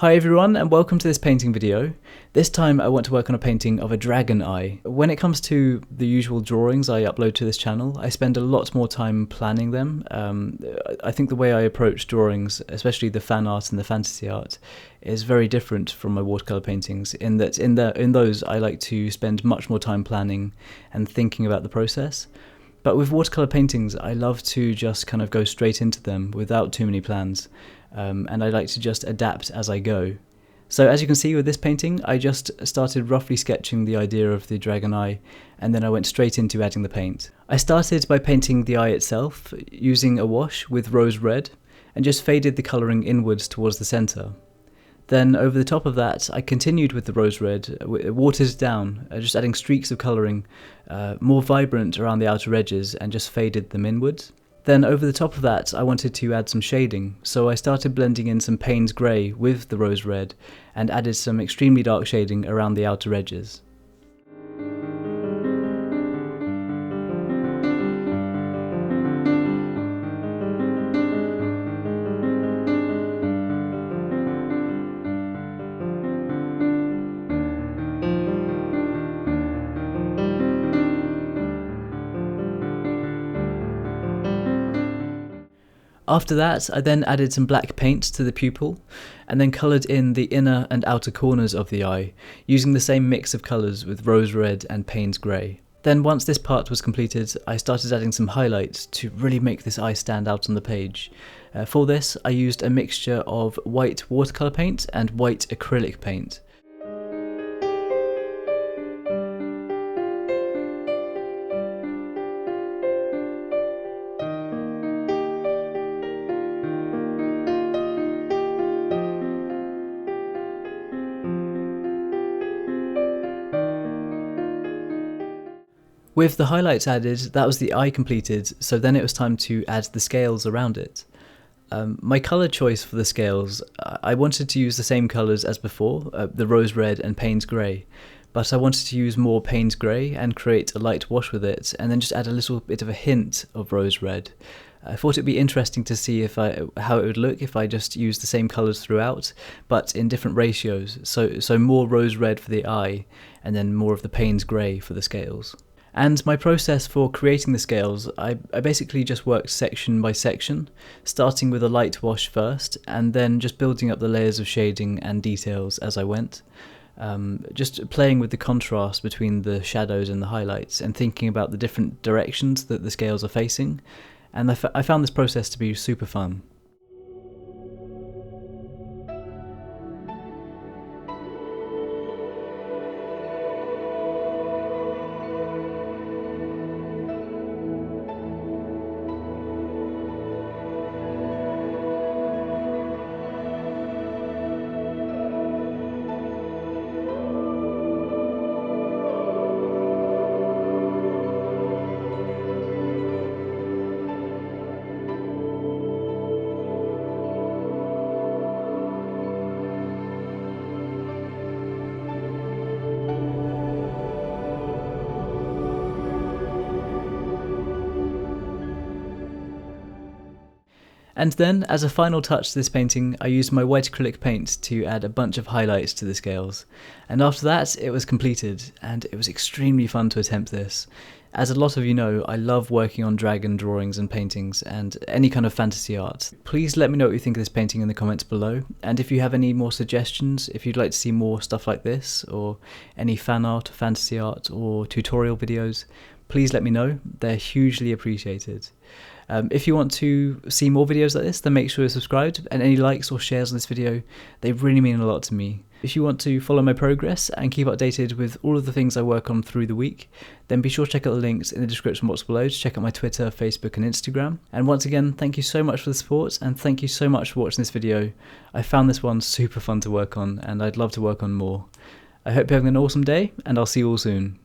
Hi everyone and welcome to this painting video. This time I want to work on a painting of a dragon eye. When it comes to the usual drawings I upload to this channel, I spend a lot more time planning them. I think the way I approach drawings, especially the fan art and the fantasy art, is very different from my watercolour paintings in that in those I like to spend much more time planning and thinking about the process. But with watercolour paintings I love to just kind of go straight into them without too many plans. And I like to just adapt as I go. So as you can see with this painting, I just started roughly sketching the idea of the dragon eye, and then I went straight into adding the paint. I started by painting the eye itself using a wash with rose red, and just faded the colouring inwards towards the centre. Then over the top of that, I continued with the rose red, watered down, just adding streaks of colouring, more vibrant around the outer edges, and just faded them inwards. Then over the top of that I wanted to add some shading, so I started blending in some Payne's grey with the rose red and added some extremely dark shading around the outer edges. After that, I then added some black paint to the pupil, and then coloured in the inner and outer corners of the eye, using the same mix of colours with rose red and Payne's grey. Then once this part was completed, I started adding some highlights to really make this eye stand out on the page. For this, I used a mixture of white watercolour paint and white acrylic paint. With the highlights added, that was the eye completed, so then it was time to add the scales around it. My colour choice for the scales, I wanted to use the same colours as before, the rose red and Payne's grey, but I wanted to use more Payne's grey and create a light wash with it, and then just add a little bit of a hint of rose red. I thought it'd be interesting to see how it would look if I just used the same colours throughout, but in different ratios, so more rose red for the eye, and then more of the Payne's grey for the scales. And my process for creating the scales, I basically just worked section by section, starting with a light wash first, and then just building up the layers of shading and details as I went. Just playing with the contrast between the shadows and the highlights, and thinking about the different directions that the scales are facing, and I found this process to be super fun. And then, as a final touch to this painting, I used my white acrylic paint to add a bunch of highlights to the scales. And after that, it was completed, and it was extremely fun to attempt this. As a lot of you know, I love working on dragon drawings and paintings, and any kind of fantasy art. Please let me know what you think of this painting in the comments below, and if you have any more suggestions, if you'd like to see more stuff like this, or any fan art, fantasy art, or tutorial videos, please let me know. They're hugely appreciated. If you want to see more videos like this, then make sure you're subscribed, and any likes or shares on this video, they really mean a lot to me. If you want to follow my progress and keep updated with all of the things I work on through the week, then be sure to check out the links in the description box below to check out my Twitter, Facebook and Instagram. And once again, thank you so much for the support, and thank you so much for watching this video. I found this one super fun to work on, and I'd love to work on more. I hope you're having an awesome day, and I'll see you all soon.